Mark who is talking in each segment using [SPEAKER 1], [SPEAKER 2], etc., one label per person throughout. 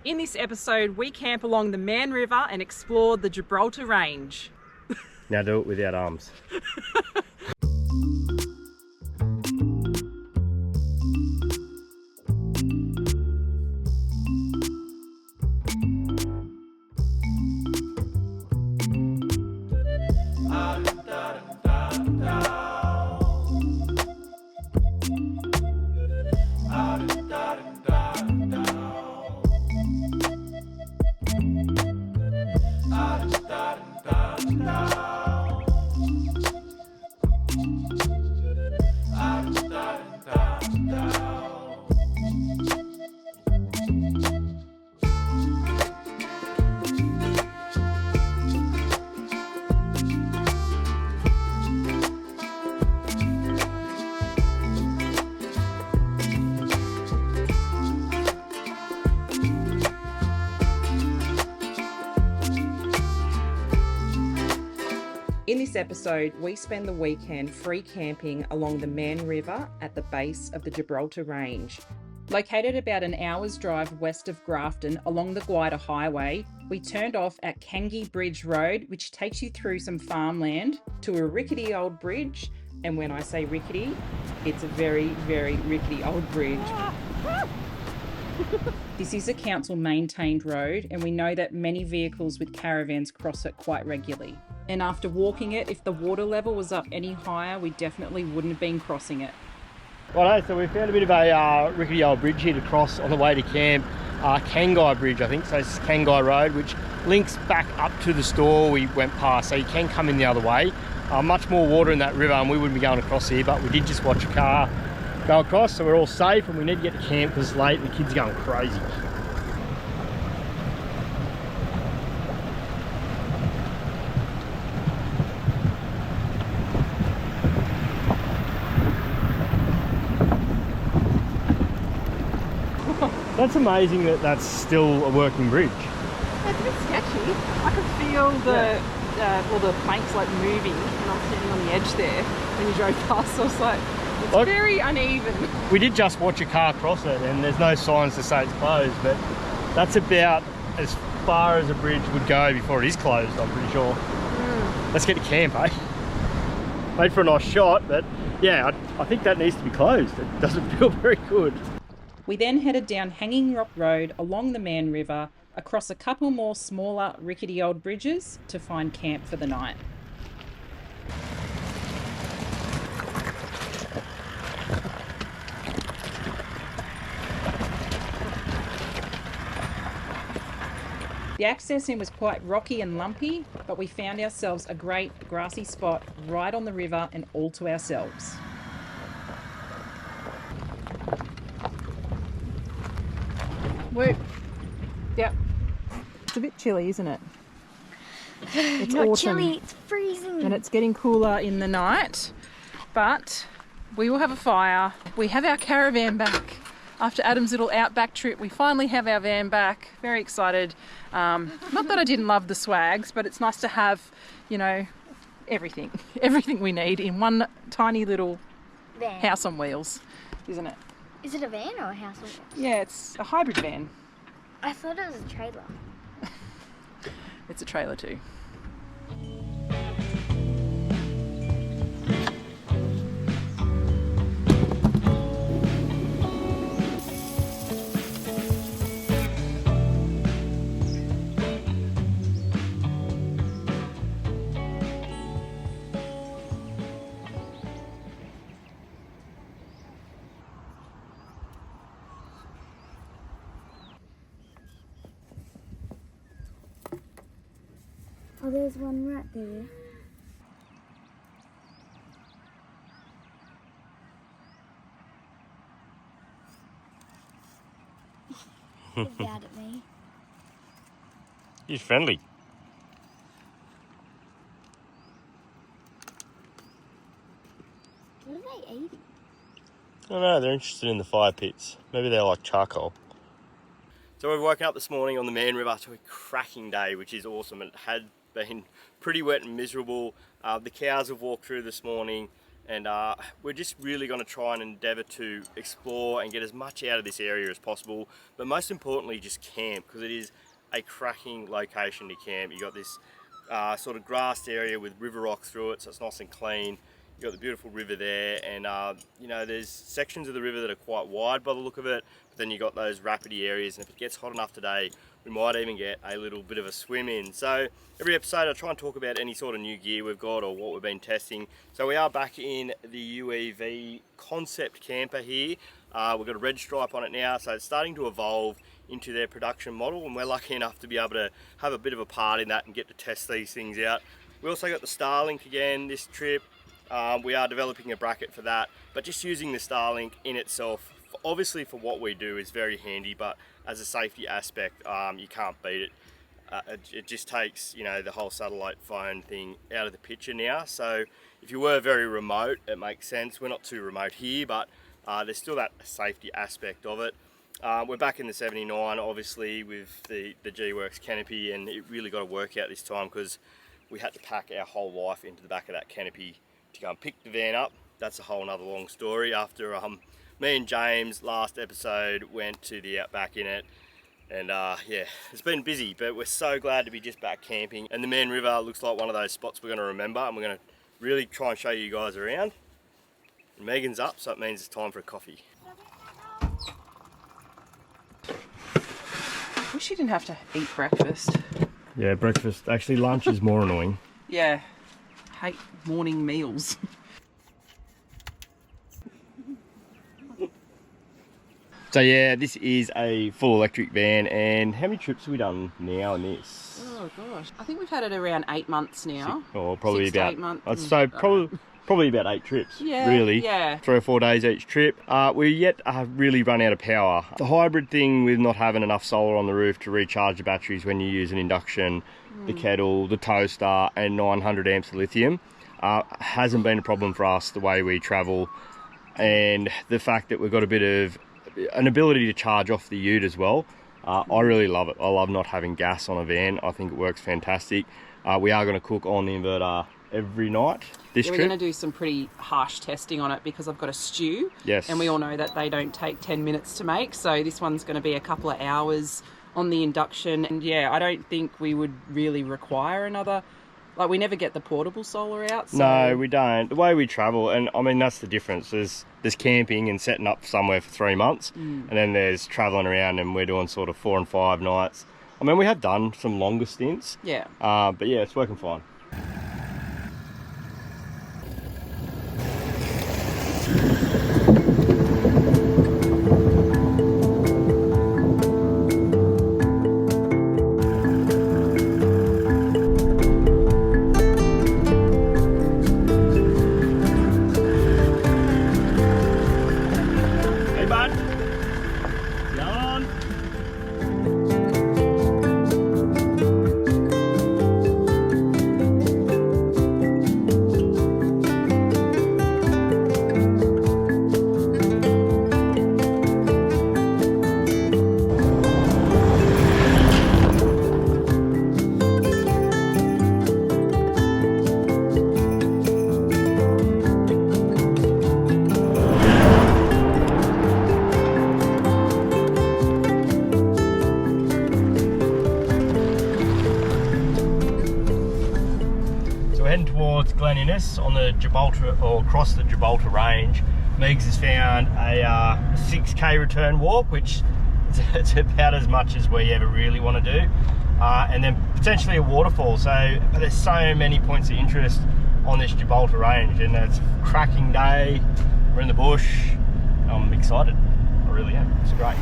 [SPEAKER 1] In this episode, we camp along the Mann River and explore the Gibraltar Range.
[SPEAKER 2] Now do it without arms.
[SPEAKER 1] In this episode, we spend the weekend free camping along the Mann River at the base of the Gibraltar Range. Located about an hour's drive west of Grafton along the Gibraltar Highway, we turned off at Kangi Bridge Road, which takes you through some farmland to a rickety old bridge. And when I say rickety, it's a very, very rickety old bridge. This is a council maintained road, and we know that many vehicles with caravans cross it quite regularly. And after walking it, if the water level was up any higher, we definitely wouldn't have been crossing it.
[SPEAKER 2] Righto, so we found a bit of a rickety old bridge here to cross on the way to camp. Kangai Bridge, I think, so it's Kangai Road, which links back up to the store we went past, so you can come in the other way. Much more water in that river and we wouldn't be going across here, but we did just watch a car go across, so we're all safe and we need to get to camp because it's late and the kids are going crazy. That's amazing that that's still a working bridge.
[SPEAKER 1] It's a bit sketchy. I could feel all the planks like moving when I was standing on the edge there when you drove past. So I was like, it's very uneven.
[SPEAKER 2] We did just watch a car cross it and there's no signs to say it's closed, but that's about as far as a bridge would go before it is closed, I'm pretty sure. Let's get to camp, eh? Made for a nice shot, but yeah, I think that needs to be closed. It doesn't feel very good.
[SPEAKER 1] We then headed down Hanging Rock Road along the Mann River, across a couple more smaller rickety old bridges to find camp for the night. The access in was quite rocky and lumpy, but we found ourselves a great grassy spot right on the river and all to ourselves. Woo. Yep. It's a bit chilly, isn't it? It's
[SPEAKER 3] not
[SPEAKER 1] autumn.
[SPEAKER 3] chilly, it's freezing.
[SPEAKER 1] And it's getting cooler in the night, but we will have a fire. We have our caravan back. After Adam's little outback trip, we finally have our van back. Very excited. Not that I didn't love the swags, but it's nice to have, you know, everything we need in one tiny little
[SPEAKER 3] van.
[SPEAKER 1] house on wheels, isn't it?
[SPEAKER 3] Is it a van or a house on wheels?
[SPEAKER 1] Yeah, it's a hybrid van.
[SPEAKER 3] I thought it was a trailer.
[SPEAKER 1] It's a trailer too.
[SPEAKER 3] Oh, there's one right there. Look out at me.
[SPEAKER 2] He's friendly.
[SPEAKER 3] What are they eating?
[SPEAKER 2] I don't know, they're interested in the fire pits. Maybe they like charcoal. So we've woken up this morning on the Mann River to a cracking day, which is awesome. It had been pretty wet and miserable. The cows have walked through this morning. and we're just really going to try and endeavour to explore and get as much out of this area as possible, but most importantly just camp, because it is a cracking location to camp. You got this sort of grassed area with river rock through it, so it's nice and clean. You've got the beautiful river there, and you know, there's sections of the river that are quite wide by the look of it, but then you've got those rapidy areas, and if it gets hot enough today, we might even get a little bit of a swim in. So every episode I try and talk about any sort of new gear we've got or what we've been testing. So we are back in the UEV concept camper here. We've got a red stripe on it now, so it's starting to evolve into their production model, and we're lucky enough to be able to have a bit of a part in that and get to test these things out. We also got the Starlink again this trip. We are developing a bracket for that, but just using the Starlink in itself, obviously for what we do, is very handy, but as a safety aspect, you can't beat it. It just takes, you know, the whole satellite phone thing out of the picture now. So if you were very remote, it makes sense. We're not too remote here, but there's still that safety aspect of it. We're back in the 79, obviously, with the G-Works canopy, and it really got to work out this time because we had to pack our whole life into the back of that canopy to go and pick the van up. That's a whole nother long story. After me and James last episode went to the outback in it, and yeah, it's been busy, but we're so glad to be just back camping. And the Mann River looks like one of those spots we're going to remember, and we're going to really try and show you guys around. And Megan's up, so it means it's time for a coffee.
[SPEAKER 1] Wish you didn't have to eat breakfast.
[SPEAKER 2] Yeah, breakfast. Actually, lunch is more annoying.
[SPEAKER 1] Yeah, hate morning meals.
[SPEAKER 2] So yeah, this is a full electric van, and how many trips have we done now in this?
[SPEAKER 1] Oh gosh, I think we've had it around 8 months now.
[SPEAKER 2] Or probably
[SPEAKER 1] 6 to
[SPEAKER 2] about
[SPEAKER 1] 8 months.
[SPEAKER 2] I'd say probably about 8 trips.
[SPEAKER 1] Yeah,
[SPEAKER 2] really.
[SPEAKER 1] yeah.
[SPEAKER 2] 3 or 4 days each trip. We yet have really run out of power. The hybrid thing with not having enough solar on the roof to recharge the batteries when you use an induction, the kettle, the toaster, and 900 amps of lithium hasn't been a problem for us the way we travel, and the fact that we've got a bit of an ability to charge off the ute as well. I really love it. I love not having gas on a van. I think it works fantastic. We are going to cook on the inverter every night this trip.
[SPEAKER 1] We're going to do some pretty harsh testing on it because I've got a stew.
[SPEAKER 2] Yes.
[SPEAKER 1] And we all know that they don't take 10 minutes to make. So this one's going to be a couple of hours on the induction. And yeah, I don't think we would really require another. Like, we never get the portable solar out. So...
[SPEAKER 2] No, we don't. The way we travel, and I mean, that's the difference. There's camping and setting up somewhere for 3 months, and then there's travelling around, and we're doing sort of 4 and 5 nights. I mean, we have done some longer stints.
[SPEAKER 1] Yeah.
[SPEAKER 2] But yeah, it's working fine. On the Gibraltar, or across the Gibraltar Range. Megs has found a 6k return walk, which it's about as much as we ever really want to do, and then potentially a waterfall. So there's so many points of interest on this Gibraltar Range, and it's a cracking day. We're in the bush. I'm excited. I really am. It's great.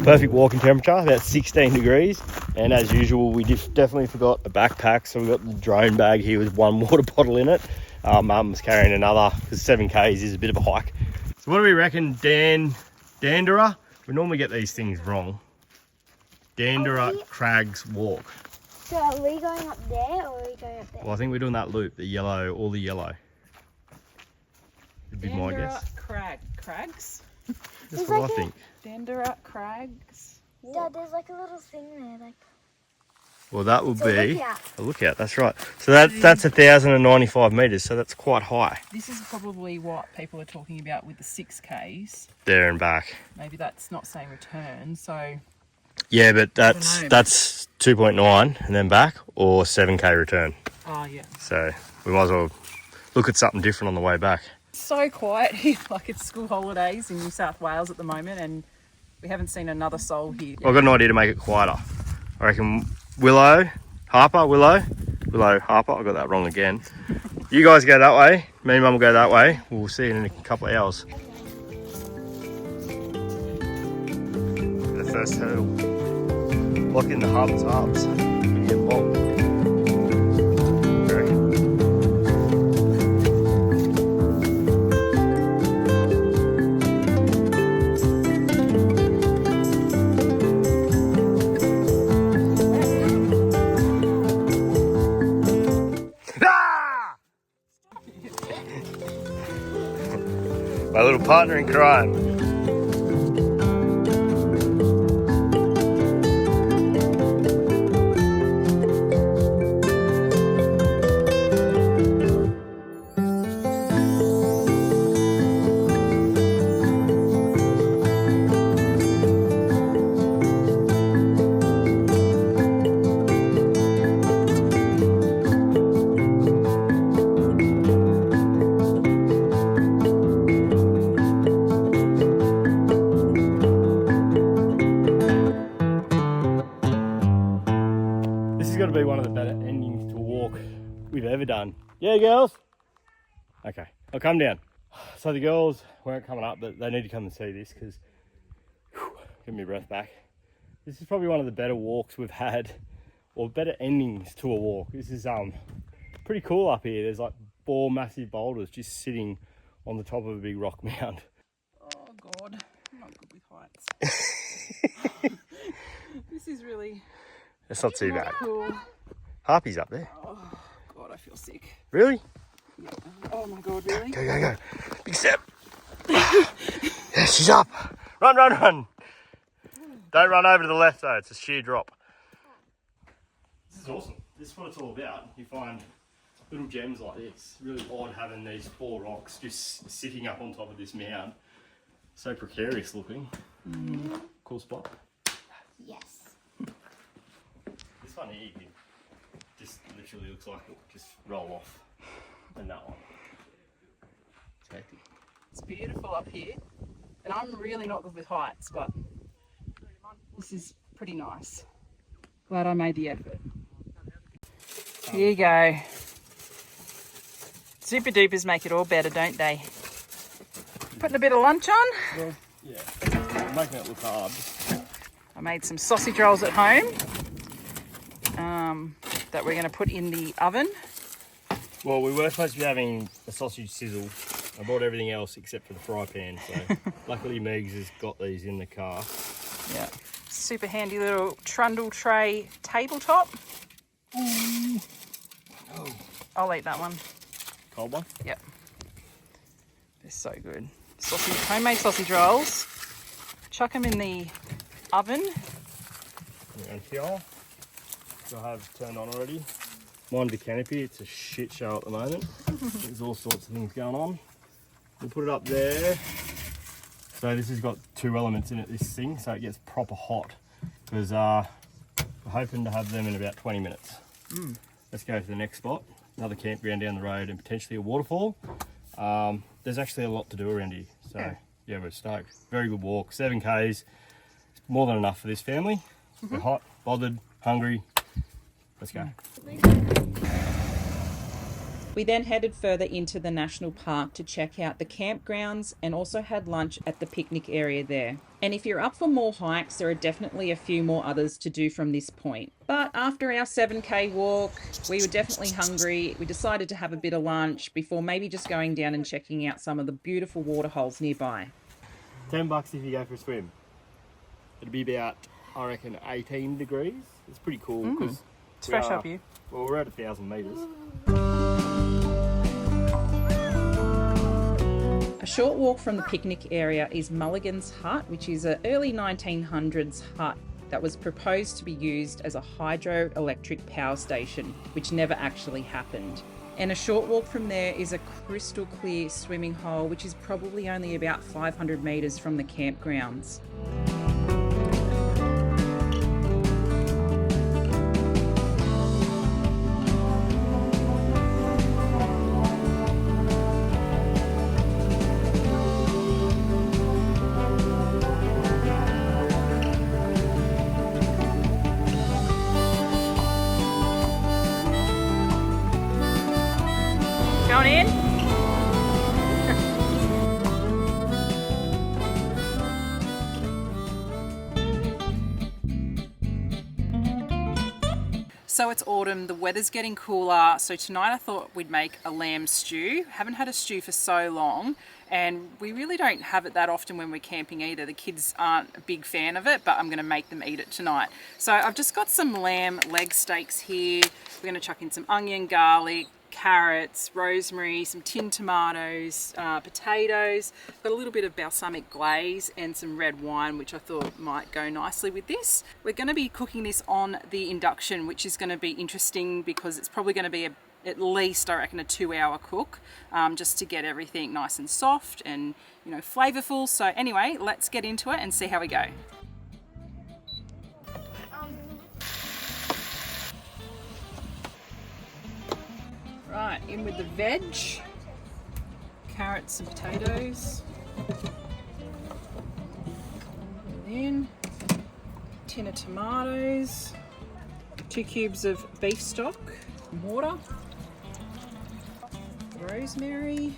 [SPEAKER 2] Perfect walking temperature, about 16 degrees, and as usual we definitely forgot a backpack, so we've got the drone bag here with 1 water bottle in it. Mum's carrying another because 7k's is a bit of a hike. So what do we reckon, Dan Dandara. We normally get these things wrong. Dandara
[SPEAKER 3] Oh,
[SPEAKER 2] Crags Walk.
[SPEAKER 3] So are we going up there or are we going up there?
[SPEAKER 2] Well, I think we're doing that loop, the yellow, all the yellow. Would be my guess.
[SPEAKER 1] Crags?
[SPEAKER 2] That's what I think.
[SPEAKER 1] Dandara Crags.
[SPEAKER 3] Dad, there's like a little thing there, like.
[SPEAKER 2] Well, that would
[SPEAKER 3] It's a
[SPEAKER 2] be
[SPEAKER 3] lookout.
[SPEAKER 2] a lookout. That's right. So that's 1,095 meters. So that's quite high.
[SPEAKER 1] This is probably what people are talking about with the 6Ks.
[SPEAKER 2] There and back.
[SPEAKER 1] Maybe that's not saying return, so...
[SPEAKER 2] Yeah, but
[SPEAKER 1] know.
[SPEAKER 2] that's 2.9 and then back, or 7K return.
[SPEAKER 1] Oh, yeah.
[SPEAKER 2] So we might as well look at something different on the way back.
[SPEAKER 1] So quiet here, like it's school holidays in New South Wales at the moment, and we haven't seen another soul here.
[SPEAKER 2] I've got an idea to make it quieter. I reckon Willow, Harper, Harper. I got that wrong again. You guys go that way. Me and Mum will go that way. We'll see you in a couple of hours. The first hurdle. Lock in the hubs. We get bogged. My little partner in crime. Got to be one of the better endings to a walk we've ever done. Yeah, girls? Okay, I'll come down. So the girls weren't coming up, but they need to come and see this because give me breath back. This is probably one of the better walks we've had, or better endings to a walk. This is pretty cool up here. There's like 4 massive boulders just sitting on the top of a big rock mound.
[SPEAKER 1] Oh God, I'm not good with heights. This is really...
[SPEAKER 2] It's not too bad.
[SPEAKER 1] cool.
[SPEAKER 2] Harpy's up there.
[SPEAKER 1] Oh God, I feel sick.
[SPEAKER 2] Really?
[SPEAKER 1] Yeah. Oh my God, really?
[SPEAKER 2] Go. Big step. Yeah, she's up. Run. Don't run over to the left though, it's a sheer drop. This is awesome. This is what it's all about. You find little gems like this. Really odd having these 4 rocks just sitting up on top of this mound. So precarious looking. Cool spot.
[SPEAKER 3] Yes.
[SPEAKER 2] This one here, you can just literally looks like it'll just roll off. And that one. It's hectic.
[SPEAKER 1] It's beautiful up here, and I'm really not good with heights, but this is pretty nice. Glad I made the effort. Here you go. Super dupers make it all better, don't they? Putting a bit of lunch on.
[SPEAKER 2] Well, yeah, making it look hard.
[SPEAKER 1] I made some sausage rolls at home that we're going to put in the oven.
[SPEAKER 2] Well, we were supposed to be having a sausage sizzle. I bought everything else except for the fry pan, so luckily Megs has got these in the car.
[SPEAKER 1] Yeah. Super handy little trundle tray tabletop.
[SPEAKER 2] Oh.
[SPEAKER 1] I'll eat that one.
[SPEAKER 2] Cold one?
[SPEAKER 1] Yep. They're so good. Sausage, homemade sausage rolls. Chuck them in the oven.
[SPEAKER 2] And here, which I have turned on already. Mind the canopy, it's a shit show at the moment. There's all sorts of things going on. We'll put it up there. So this has got 2 elements in it, this thing, so it gets proper hot. Because we're hoping to have them in about 20 minutes. Let's go to the next spot. Another campground down the road and potentially a waterfall. There's actually a lot to do around here. So yeah, we're stoked. Very good walk, 7 Ks. It's more than enough for this family. We're hot, bothered, hungry. Let's go.
[SPEAKER 1] We then headed further into the national park to check out the campgrounds and also had lunch at the picnic area there. And if you're up for more hikes, there are definitely a few more others to do from this point. But after our 7K walk, we were definitely hungry. We decided to have a bit of lunch before maybe just going down and checking out some of the beautiful waterholes nearby.
[SPEAKER 2] $10 if you go for a swim. It'd be about, I reckon, 18 degrees. It's pretty cool because
[SPEAKER 1] It's fresh up here.
[SPEAKER 2] Well, we're at 1,000 metres.
[SPEAKER 1] A short walk from the picnic area is Mulligan's Hut, which is an early 1900s hut that was proposed to be used as a hydroelectric power station, which never actually happened. And a short walk from there is a crystal clear swimming hole, which is probably only about 500 metres from the campgrounds. Going in? So it's autumn, the weather's getting cooler, so tonight I thought we'd make a lamb stew. Haven't had a stew for so long, and we really don't have it that often when we're camping either. The kids aren't a big fan of it, but I'm going to make them eat it tonight. So I've just got some lamb leg steaks here. We're going to chuck in some onion, garlic, carrots, rosemary, some tinned tomatoes, potatoes. Got a little bit of balsamic glaze and some red wine, which I thought might go nicely with this. We're going to be cooking this on the induction, which is going to be interesting because it's probably going to be at least, I reckon, a 2-hour cook, just to get everything nice and soft and, you know, flavorful. So anyway, let's get into it and see how we go. Right, in with the veg, carrots and potatoes, and then tin of tomatoes, 2 cubes of beef stock, water, rosemary,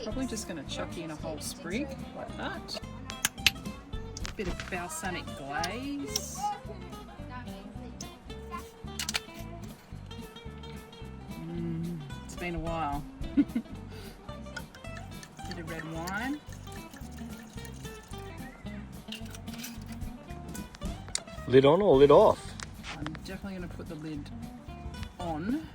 [SPEAKER 1] probably just going to chuck in a whole sprig like that, a bit of balsamic glaze. It's been a while. Bit of red wine.
[SPEAKER 2] Lid on or lid off?
[SPEAKER 1] I'm definitely going to put the lid on,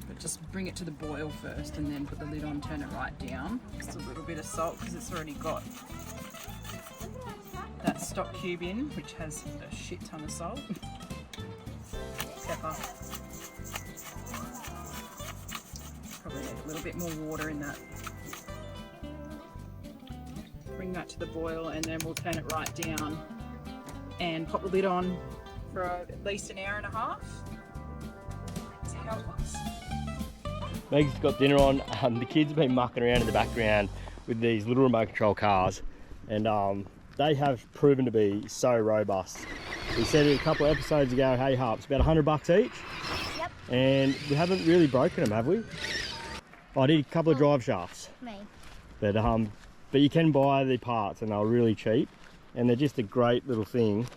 [SPEAKER 1] but just bring it to the boil first and then put the lid on, turn it right down. Just a little bit of salt because it's already got that stock cube in, which has a shit ton of salt. Pepper. Probably a little bit more water in that. Bring that to the boil and then we'll turn it right down and pop the lid on for at least an hour and a half. See how it looks.
[SPEAKER 2] Meg's got dinner on. The kids have been mucking around in the background with these little remote control cars, and they have proven to be so robust. We said it a couple of episodes ago, hey Harps, about $100 each.
[SPEAKER 3] Yep.
[SPEAKER 2] And we haven't really broken them, have we? I did a couple of drive shafts.
[SPEAKER 3] Me.
[SPEAKER 2] But you can buy the parts and they're really cheap, and they're just a great little thing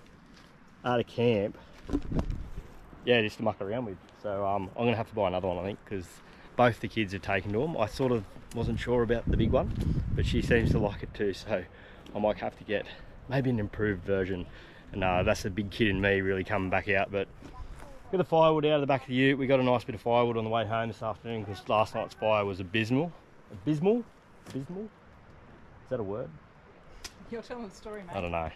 [SPEAKER 2] at a camp. Yeah, just to muck around with. So I'm gonna have to buy another one, I think, because both the kids have taken to them. I sort of wasn't sure about the big one, but she seems to like it too, so I might have to get maybe an improved version. And that's the big kid in me really coming back out. But got the firewood out of the back of the ute. We got a nice bit of firewood on the way home this afternoon because last night's fire was abysmal. Abysmal? Abysmal? Is that a word?
[SPEAKER 1] You're telling the story, mate.
[SPEAKER 2] I don't know.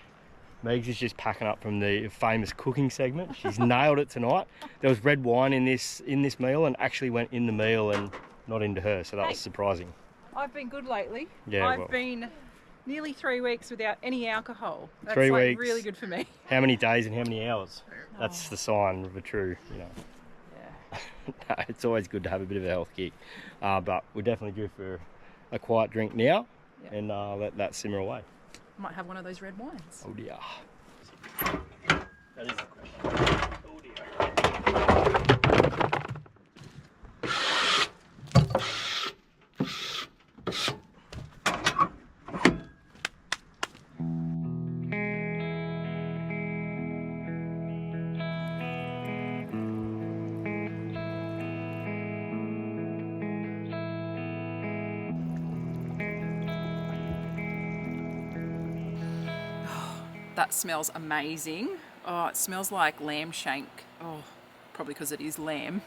[SPEAKER 2] Megs is just packing up from the famous cooking segment. She's nailed it tonight. There was red wine in this meal, and actually went in the meal and not into her, so that was surprising.
[SPEAKER 1] I've been good lately.
[SPEAKER 2] Yeah,
[SPEAKER 1] I've been nearly 3 weeks without any alcohol. That's
[SPEAKER 2] 3
[SPEAKER 1] like
[SPEAKER 2] weeks.
[SPEAKER 1] Really good for me.
[SPEAKER 2] How many days and how many hours? That's the sign of a true, you know.
[SPEAKER 1] Yeah.
[SPEAKER 2] No, it's always good to have a bit of a health kick. But we're definitely due for a quiet drink now, and let that simmer away.
[SPEAKER 1] Might have one of those red wines.
[SPEAKER 2] Oh dear. That is the question. Oh dear.
[SPEAKER 1] That smells amazing. Oh, it smells like lamb shank. Oh, probably because it is lamb.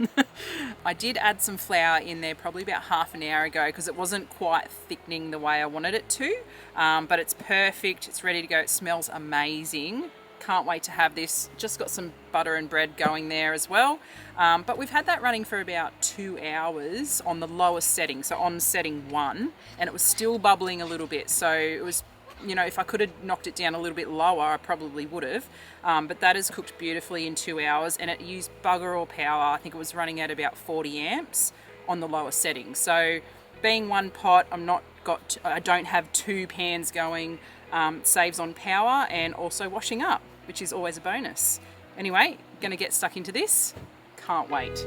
[SPEAKER 1] I did add some flour in there probably about half an hour ago because it wasn't quite thickening the way I wanted it to, but it's perfect. It's ready to go. It smells amazing. Can't wait to have this. Just got some butter and bread going there as well. But we've had that running for about 2 hours on the lowest setting, so on setting 1, and it was still bubbling a little bit. So it was, you know, if I could have knocked it down a little bit lower, I probably would have. But that has cooked beautifully in 2 hours, and it used bugger all power. I think it was running at about 40 amps on the lower setting. So being one pot, I don't have 2 pans going. Saves on power and also washing up, which is always a bonus. Anyway, gonna get stuck into this. Can't wait.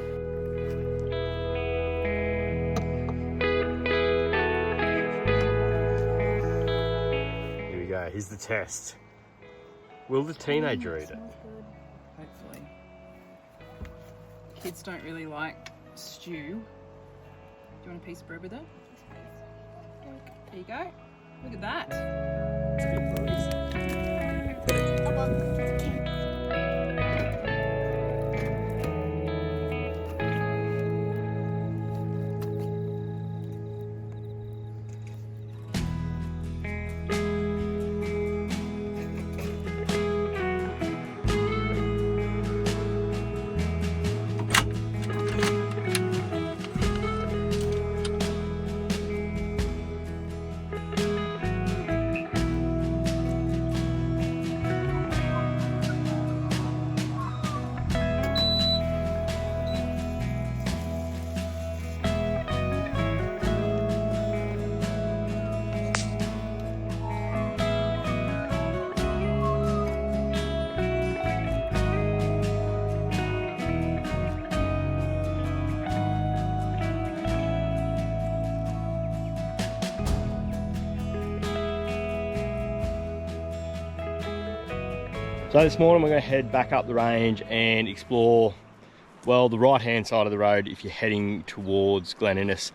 [SPEAKER 2] Here we go, here's the test. Will the teenager eat it?
[SPEAKER 1] Hopefully. Kids don't really like stew. Do you want a piece of bread with it? There you go. Look at that.
[SPEAKER 2] It's a bit bruised. So this morning we're going to head back up the range and explore, well, the right hand side of the road if you're heading towards Glen Innes.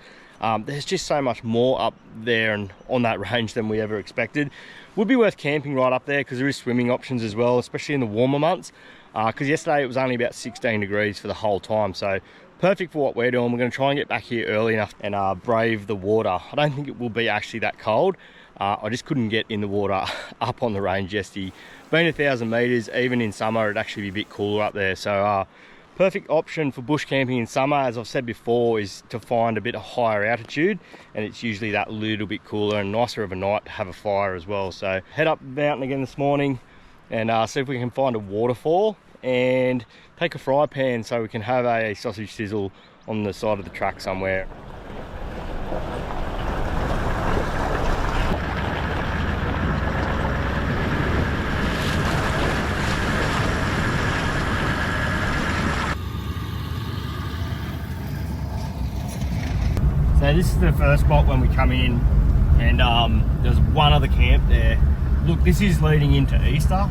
[SPEAKER 2] There's just so much more up there and on that range than we ever expected. Would be worth camping right up there because there is swimming options as well, especially in the warmer months. Because yesterday it was only about 16 degrees for the whole time, so perfect for what we're doing. We're going to try and get back here early enough and brave the water. I don't think it will be actually that cold. I just couldn't get in the water up on the range yesterday. Being 1,000 meters, even in summer, it'd actually be a bit cooler up there. So perfect option for bush camping in summer, as I've said before, is to find a bit of higher altitude, and it's usually that little bit cooler and nicer of a night to have a fire as well. So head up the mountain again this morning and see if we can find a waterfall and take a fry pan so we can have a sausage sizzle on the side of the track somewhere. So this is the first spot when we come in, and there's one other camp there. Look, this is leading into Easter,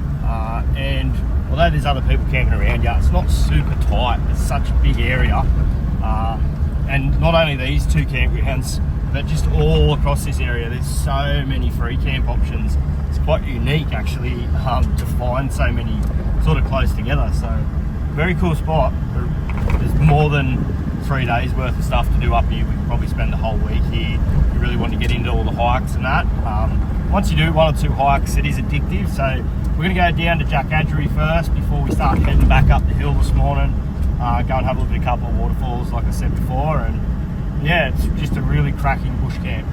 [SPEAKER 2] and although there's other people camping around you, it's not super tight. It's such a big area, and not only these 2 campgrounds, but just all across this area, there's so many free camp options. It's quite unique actually to find so many sort of close together. So very cool spot. There's more than 3 days worth of stuff to do up here. We could probably spend the whole week here. We really want to get into all the hikes and that. Once you do 1 or 2 hikes, it is addictive. So we're going to go down to Jack Adgery first before we start heading back up the hill this morning. Go and have a look at a couple of waterfalls like I said before, and yeah, it's just a really cracking bush camp.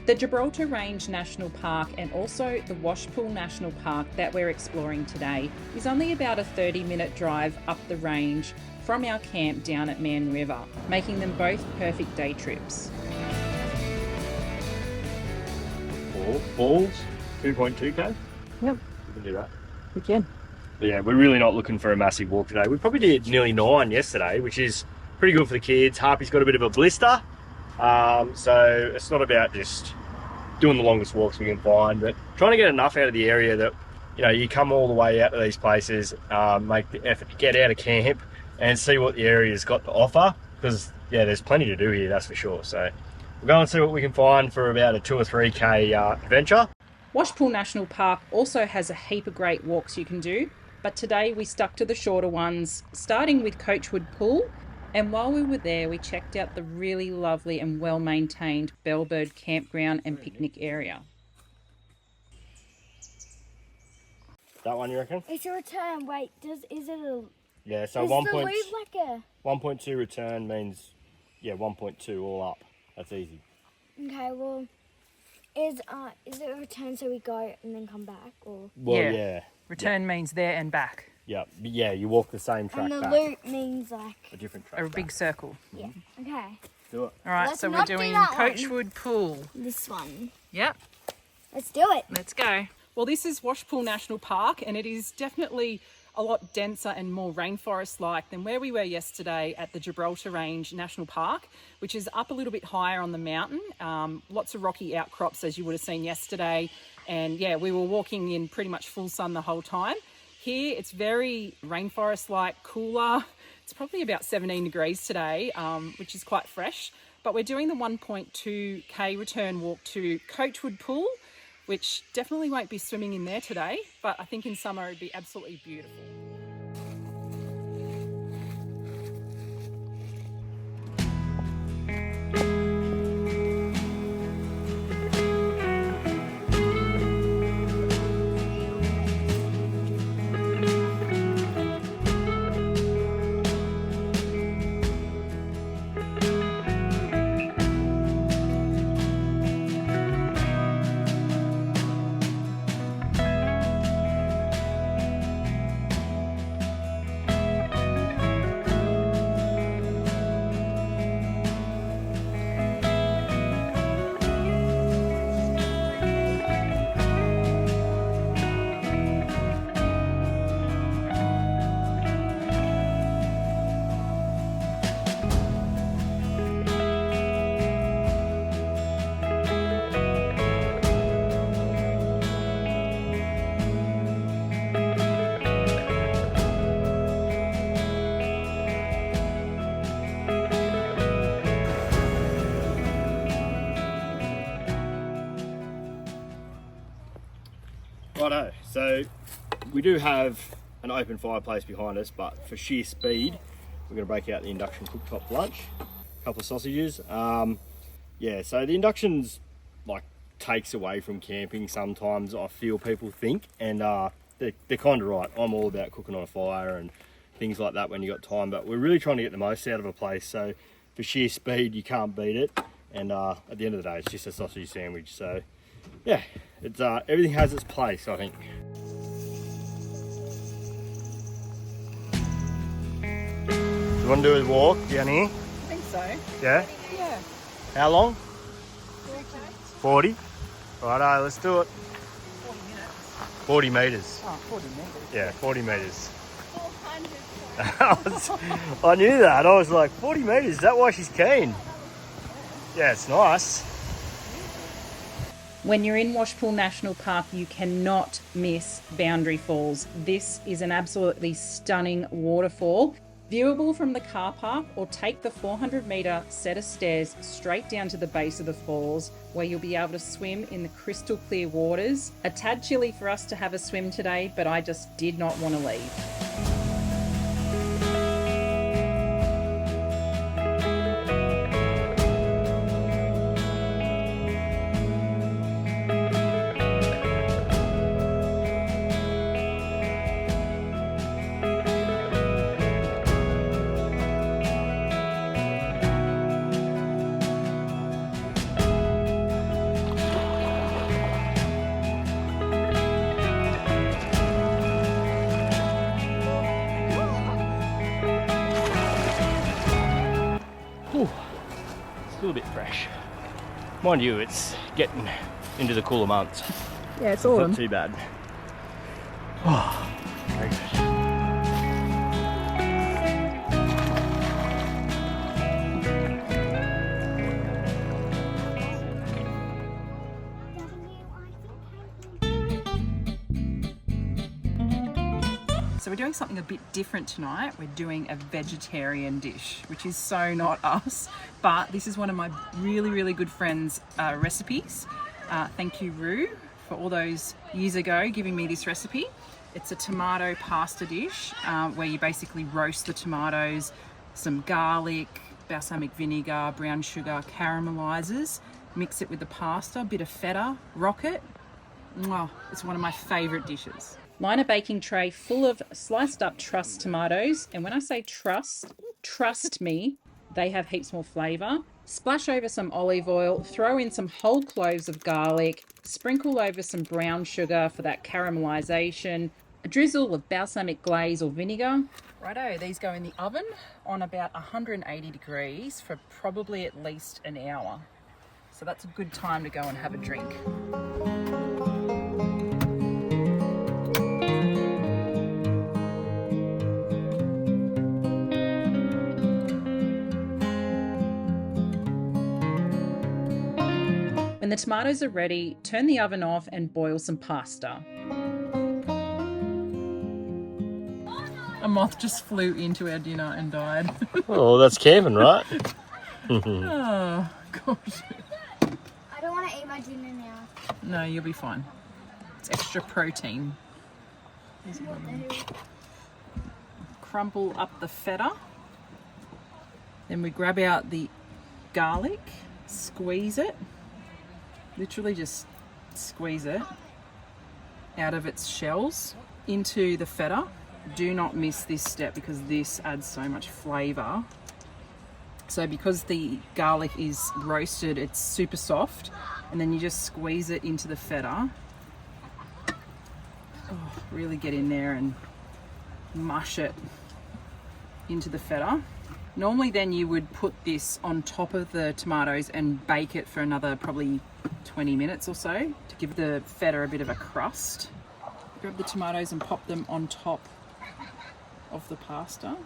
[SPEAKER 1] The Gibraltar Range National Park and also the Washpool National Park that we're exploring today is only about a 30-minute drive up the range from our camp down at Mann River, making them both perfect day trips.
[SPEAKER 2] Waterfalls, 2.2k.
[SPEAKER 1] Yep,
[SPEAKER 2] We can do that.
[SPEAKER 1] we can.
[SPEAKER 2] But yeah, we're really not looking for a massive walk today. We probably did nearly 9 yesterday, which is pretty good for the kids. Harpy's got a bit of a blister, so it's not about just doing the longest walks we can find, but trying to get enough out of the area that, you know, you come all the way out to these places, make the effort to get out of camp and see what the area's got to offer, because yeah, there's plenty to do here, that's for sure. So we'll go and see what we can find for about a 2 or 3k adventure.
[SPEAKER 1] Washpool National Park also has a heap of great walks you can do, but today we stuck to the shorter ones, starting with Coachwood Pool. And while we were there, we checked out the really lovely and well-maintained Bellbird campground and picnic area.
[SPEAKER 2] That one, you reckon?
[SPEAKER 3] It's a return. Wait, is it a...
[SPEAKER 2] Yeah, so
[SPEAKER 3] Is
[SPEAKER 2] 1.
[SPEAKER 3] the leave like a...
[SPEAKER 2] 1.2 return means, yeah, 1.2 all up. That's easy.
[SPEAKER 3] Okay, well, is it a return so we go and then come back, or...
[SPEAKER 2] Well, yeah.
[SPEAKER 1] Return means there and back.
[SPEAKER 2] Yeah, yeah, you walk the same track
[SPEAKER 3] And the
[SPEAKER 2] back.
[SPEAKER 3] loop means like...
[SPEAKER 2] A different track
[SPEAKER 1] A big
[SPEAKER 2] back.
[SPEAKER 1] circle.
[SPEAKER 3] Yeah, okay.
[SPEAKER 2] Do it.
[SPEAKER 1] All right,
[SPEAKER 3] Let's
[SPEAKER 1] so we're
[SPEAKER 3] not do
[SPEAKER 1] doing
[SPEAKER 3] that one.
[SPEAKER 1] Coachwood Pool.
[SPEAKER 3] This one.
[SPEAKER 1] Yep,
[SPEAKER 3] Let's do it.
[SPEAKER 1] let's go. Well, this is Washpool National Park, and it is definitely a lot denser and more rainforest-like than where we were yesterday at the Gibraltar Range National Park, which is up a little bit higher on the mountain. Lots of rocky outcrops, as you would have seen yesterday. And yeah, we were walking in pretty much full sun the whole time. Here, it's very rainforest-like, cooler. It's probably about 17 degrees today, which is quite fresh. But we're doing the 1.2k return walk to Coachwood Pool, which definitely won't be swimming in there today, but I think in summer it'd be absolutely beautiful.
[SPEAKER 2] Righto, so we do have an open fireplace behind us, but for sheer speed, we're going to break out the Induction cooktop for lunch. A couple of sausages. Yeah, so the Induction's like takes away from camping sometimes, I feel people think, and they're kind of right. I'm all about cooking on a fire and things like that when you got time, but we're really trying to get the most out of a place, so for sheer speed you can't beat it, and at the end of the day it's just a sausage sandwich. So yeah, it's everything has its place, I think. You want to do a walk down here?
[SPEAKER 1] I think so.
[SPEAKER 2] Yeah?
[SPEAKER 1] Yeah.
[SPEAKER 2] How long? 40? Righto, let's do it.
[SPEAKER 1] 40 minutes.
[SPEAKER 2] 40 metres.
[SPEAKER 1] Oh, 40 meters.
[SPEAKER 2] Yeah, 40 metres.
[SPEAKER 3] 400.
[SPEAKER 2] I knew that. I was like, 40 metres, is that why she's keen? Yeah, it's nice.
[SPEAKER 1] When you're in Washpool National Park, you cannot miss Boundary Falls. This is an absolutely stunning waterfall, viewable from the car park, or take the 400-metre set of stairs straight down to the base of the falls, where you'll be able to swim in the crystal clear waters. A tad chilly for us to have a swim today, but I just did not want to leave.
[SPEAKER 2] Ooh, still a bit fresh. Mind you, it's getting into the cooler months.
[SPEAKER 1] Yeah, it's
[SPEAKER 2] It's
[SPEAKER 1] autumn.
[SPEAKER 2] not too bad. Oh, very good.
[SPEAKER 1] So we're doing something a bit different tonight. We're doing a vegetarian dish, which is so not us, but this is one of my really, really good friends' recipes. Thank you, Rue, for all those years ago giving me this recipe. It's a tomato pasta dish where you basically roast the tomatoes, some garlic, balsamic vinegar, brown sugar, caramelizes, mix it with the pasta, a bit of feta, rock it. Mwah, it's one of my favourite dishes. Line a baking tray full of sliced up truss tomatoes. And when I say trust me, they have heaps more flavour. Splash over some olive oil, throw in some whole cloves of garlic, sprinkle over some brown sugar for that caramelisation, a drizzle of balsamic glaze or vinegar. Righto, these go in the oven on about 180 degrees for probably at least an hour. So that's a good time to go and have a drink. When the tomatoes are ready, turn the oven off and boil some pasta. A moth just flew into our dinner and died.
[SPEAKER 2] Oh, that's camping, right?
[SPEAKER 1] Oh, gosh.
[SPEAKER 3] I don't want to eat my dinner now.
[SPEAKER 1] No, you'll be fine. It's extra protein. Crumble up the feta. Then we grab out the garlic, squeeze it. Literally just squeeze it out of its shells into the feta. Do not miss this step because this adds so much flavour. So because the garlic is roasted, it's super soft, and then you just squeeze it into the feta. Oh, really get in there and mush it into the feta. Normally then you would put this on top of the tomatoes and bake it for another probably 20 minutes or so to give the feta a bit of a crust. Grab the tomatoes and pop them on top of the pasta.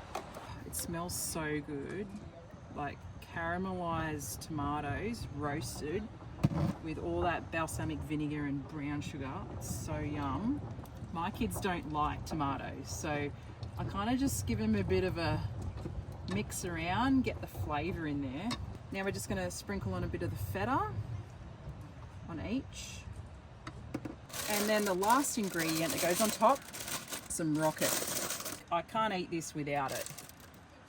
[SPEAKER 1] It smells so good, like caramelized tomatoes roasted with all that balsamic vinegar and brown sugar. It's so yum. My kids don't like tomatoes, so I kind of just give them a bit of a mix around, get the flavour in there. Now we're just going to sprinkle on a bit of the feta on each. And then the last ingredient that goes on top, some rocket. I can't eat this without it.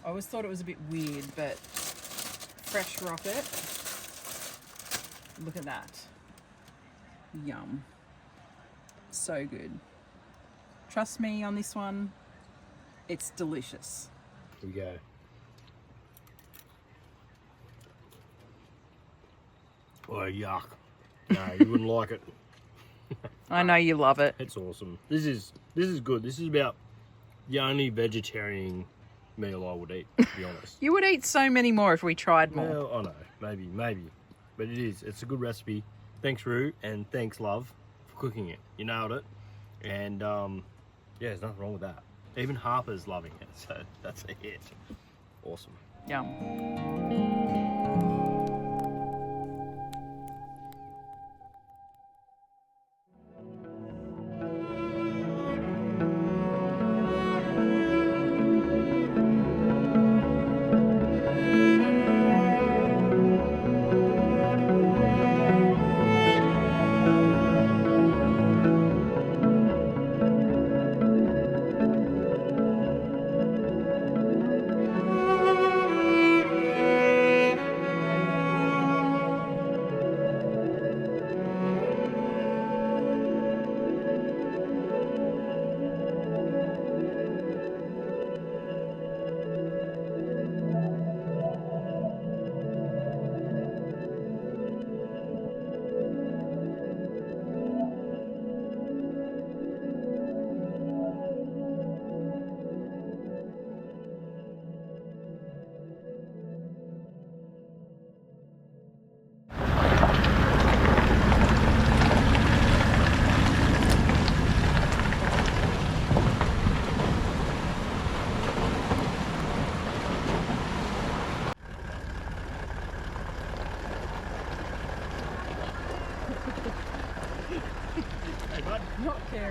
[SPEAKER 1] I always thought it was a bit weird, but fresh rocket. Look at that. Yum. So good. Trust me on this one. It's delicious.
[SPEAKER 2] Here we go. Oh, yuck. No, you wouldn't like it.
[SPEAKER 1] I know you love it.
[SPEAKER 2] It's awesome. This is good. This is about the only vegetarian meal I would eat, to be honest.
[SPEAKER 1] You would eat so many more if we tried more.
[SPEAKER 2] Well, I know. Maybe. But it is. It's a good recipe. Thanks, Rue, and thanks, Love, for cooking it. You nailed it. And, yeah, there's nothing wrong with that. Even Harper's loving it, so that's a hit. Awesome.
[SPEAKER 1] Yum.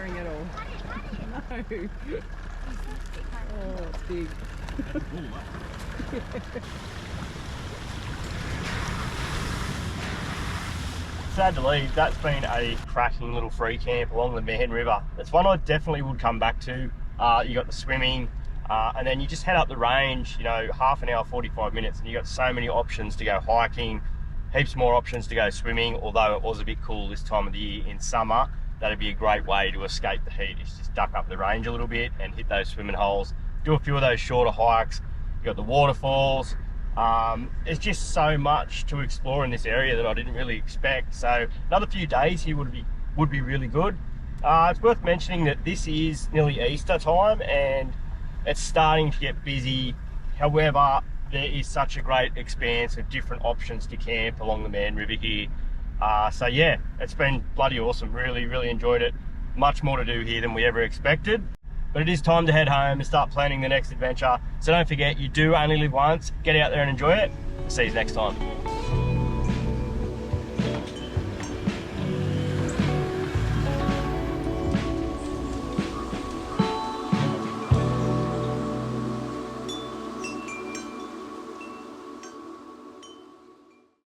[SPEAKER 1] carrying it all. No. Oh, it's big.
[SPEAKER 2] Sad to leave, that's been a cracking little free camp along the Mann River. It's one I definitely would come back to. You got the swimming, and then you just head up the range, you know, half an hour, 45 minutes, and you got so many options to go hiking, heaps more options to go swimming, although it was a bit cool this time of the year in summer. That'd be a great way to escape the heat, is just duck up the range a little bit and hit those swimming holes, do a few of those shorter hikes. You got the waterfalls. There's just so much to explore in this area that I didn't really expect. So another few days here would be really good. It's worth mentioning that this is nearly Easter time and it's starting to get busy. However, there is such a great expanse of different options to camp along the Mann River here. So yeah, it's been bloody awesome. Really enjoyed it. Much more to do here than we ever expected. But it is time to head home and start planning the next adventure. So don't forget, you do only live once. Get out there and enjoy it. See you next time.